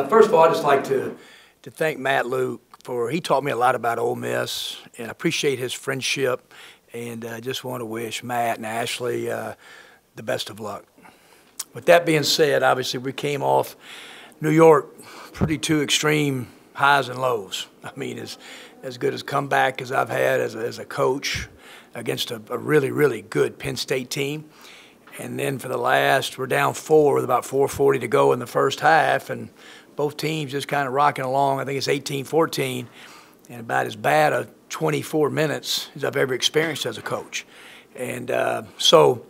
First of all, I'd just like to thank Matt Luke he taught me a lot about Ole Miss, and I appreciate his friendship, and I just want to wish Matt and Ashley the best of luck. With that being said, obviously we came off New York pretty two extreme highs and lows. I mean, as good as comeback as I've had as a coach against a really, really good Penn State team. And then for the last, we're down 4 with about 4:40 to go in the first half, and both teams just kind of rocking along. I think it's 18-14, and about as bad a 24 minutes as I've ever experienced as a coach. And so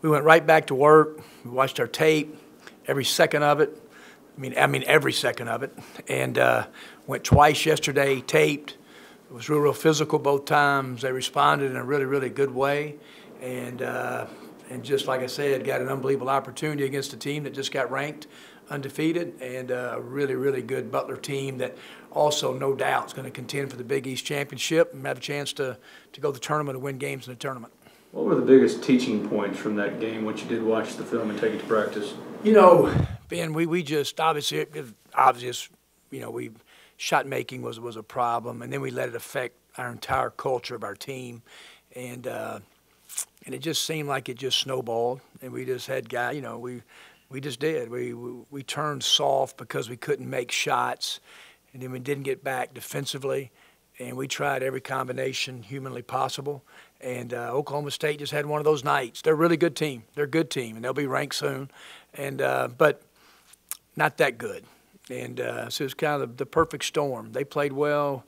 we went right back to work. We watched our tape, every second of it. I mean every second of it. And went twice yesterday, taped. It was real physical both times. They responded in a really, really good way. And just like I said, got an unbelievable opportunity against a team that just got ranked undefeated, and a really, really good Butler team that also, no doubt, is going to contend for the Big East Championship and have a chance to go to the tournament and win games in the tournament. What were the biggest teaching points from that game once you did watch the film and take it to practice? You know, Ben, we just obviously, shot making was a problem, and then we let it affect our entire culture of our team, and it just seemed like it just snowballed, and we just had guys, we just did. We turned soft because we couldn't make shots, and then we didn't get back defensively, and we tried every combination humanly possible. And Oklahoma State just had one of those nights. They're a really good team. They're a good team, and they'll be ranked soon, and but not that good. And so it was kind of the perfect storm. They played well.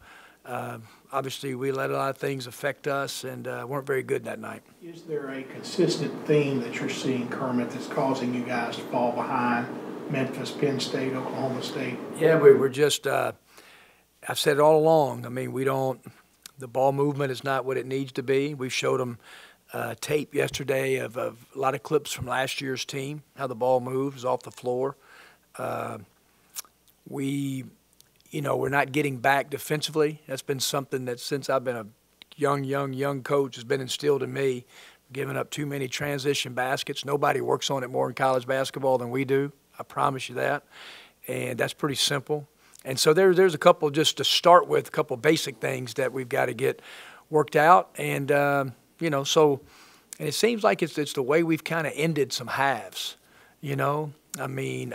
Obviously, we let a lot of things affect us and weren't very good that night. Is there a consistent theme that you're seeing, Kermit, that's causing you guys to fall behind Memphis, Penn State, Oklahoma State? Yeah, we're just I've said it all along. I mean, the ball movement is not what it needs to be. We showed them tape yesterday of a lot of clips from last year's team, how the ball moves off the floor. We're not getting back defensively. That's been something that since I've been a young coach has been instilled in me. Giving up too many transition baskets. Nobody works on it more in college basketball than we do. I promise you that. And that's pretty simple. And so there's a couple, just to start with, a couple basic things that we've got to get worked out. And, and it seems like it's the way we've kind of ended some halves, I mean,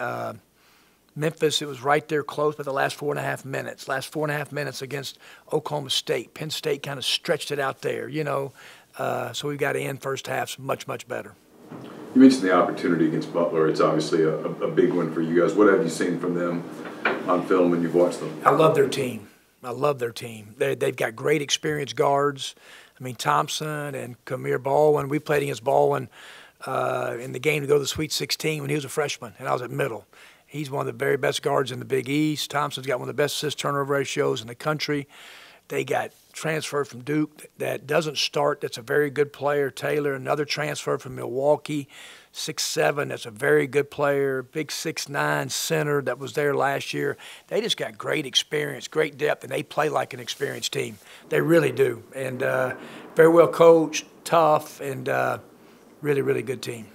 Memphis, it was right there close by the last 4.5 minutes. Last 4.5 minutes against Oklahoma State. Penn State kind of stretched it out there, So we've got to end first half much, much better. You mentioned the opportunity against Butler. It's obviously a big one for you guys. What have you seen from them on film when you've watched them? I love their team. They've got great experienced guards. I mean, Thompson and Kamir Baldwin. We played against Baldwin in the game to go to the Sweet 16 when he was a freshman, and I was at middle. He's one of the very best guards in the Big East. Thompson's got one of the best assist-turnover ratios in the country. They got transfer from Duke that doesn't start. That's a very good player. Taylor, another transfer from Milwaukee, 6'7", that's a very good player. Big 6'9" center that was there last year. They just got great experience, great depth, and they play like an experienced team. They really do. And very well coached, tough, and really, really good team.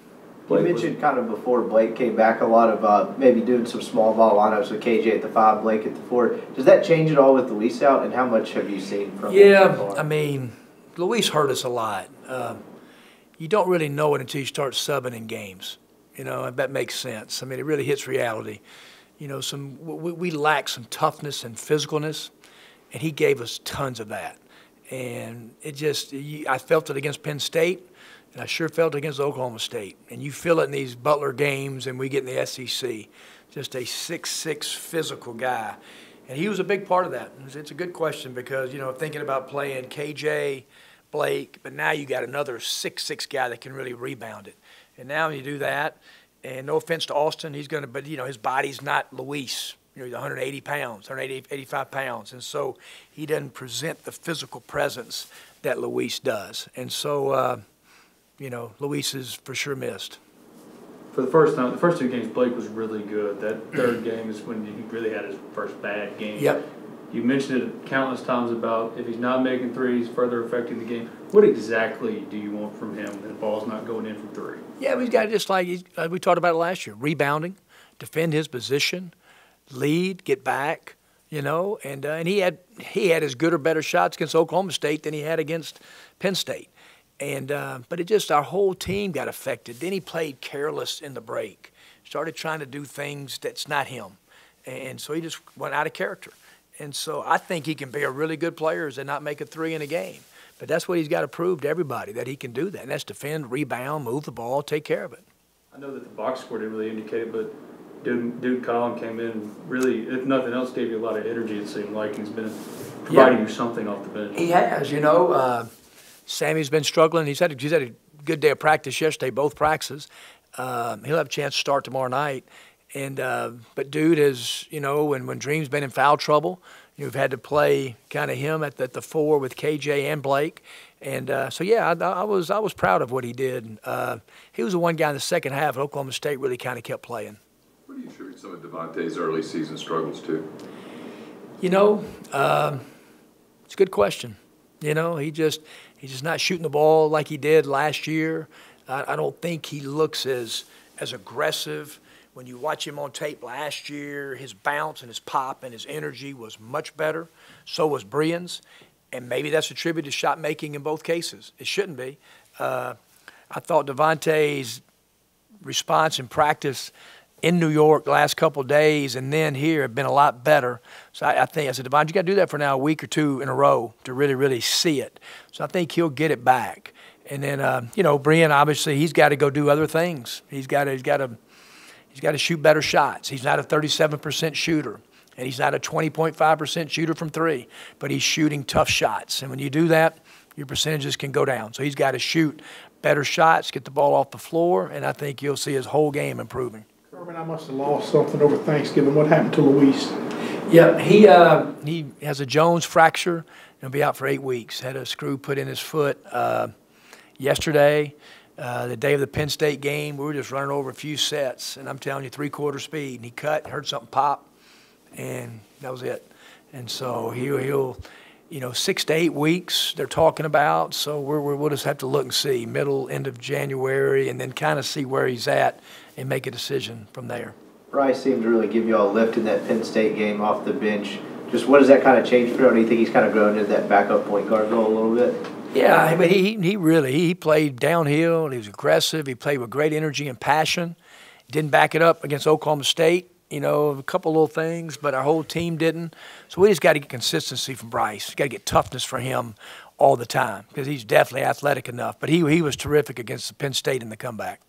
You mentioned kind of before Blake came back a lot of maybe doing some small ball lineups with KJ at the 5, Blake at the 4. Does that change at all with Luis out, and how much have you seen from him so far? I mean, Luis hurt us a lot. You don't really know it until you start subbing in games. And that makes sense. I mean, it really hits reality. We lack some toughness and physicalness, and he gave us tons of that. And I felt it against Penn State. And I sure felt it against Oklahoma State. And you feel it in these Butler games, and we get in the SEC. Just a 6'6" physical guy. And he was a big part of that. It's a good question because, thinking about playing KJ, Blake, but now you got another 6'6" guy that can really rebound it. And now you do that, and no offense to Austin, but his body's not Luis. He's 180 pounds, 185 pounds. And so he doesn't present the physical presence that Luis does. And so, Luis is for sure missed. For the first time, the first 2 games, Blake was really good. That third game is when he really had his first bad game. Yep. You mentioned it countless times about if he's not making threes, further affecting the game. What exactly do you want from him when the ball's not going in from 3? Yeah, he's got just like we talked about it last year, rebounding, defend his position, lead, get back, and he had as good or better shots against Oklahoma State than he had against Penn State. And but it just, our whole team got affected. Then he played careless in the break, started trying to do things that's not him. And so he just went out of character. And so I think he can be a really good player and not make a three in a game. But that's what he's got to prove to everybody, that he can do that. And that's defend, rebound, move the ball, take care of it. I know that the box score didn't really indicate it, but Dude Collin came in, really, if nothing else, gave you a lot of energy, it seemed like. He's been providing you something off the bench. He has, Sammy's been struggling. He's had a good day of practice yesterday, both practices. He'll have a chance to start tomorrow night. And but Dude has, when Dream's been in foul trouble, you've had to play kind of him at the four with KJ and Blake. And so yeah, I was proud of what he did. He was the one guy in the second half at Oklahoma State really kind of kept playing. What do you attribute some of Devontae's early season struggles to? It's a good question. He's just not shooting the ball like he did last year. I don't think he looks as aggressive. When you watch him on tape last year, his bounce and his pop and his energy was much better. So was Brian's. And maybe that's attributed to shot making in both cases. It shouldn't be. I thought Devontae's response in practice in New York the last couple of days and then here have been a lot better. So I said, Devontae, you got to do that for now a week or two in a row to really, really see it. So I think he'll get it back. And then, Brian, obviously, he's got to go do other things. He's got to shoot better shots. He's not a 37% shooter, and he's not a 20.5% shooter from three, but he's shooting tough shots. And when you do that, your percentages can go down. So he's got to shoot better shots, get the ball off the floor, and I think you'll see his whole game improving. Kermit, I must have lost something over Thanksgiving. What happened to Luis? Yeah, he has a Jones fracture. He'll be out for 8 weeks. Had a screw put in his foot yesterday. The day of the Penn State game, we were just running over a few sets, and I'm telling you, 3/4 speed. And he cut, heard something pop, and that was it. And so he'll 6 to 8 weeks they're talking about. So we'll just have to look and see, end of January, and then kind of see where he's at and make a decision from there. Bryce seemed to really give you all a lift in that Penn State game off the bench. Just what does that kind of change for him? Do you think he's kind of grown into that backup point guard role a little bit? Yeah, but he played downhill. He was aggressive. He played with great energy and passion. Didn't back it up against Oklahoma State. A couple little things, but our whole team didn't. So we just got to get consistency from Bryce. Got to get toughness for him all the time because he's definitely athletic enough. But he was terrific against Penn State in the comeback.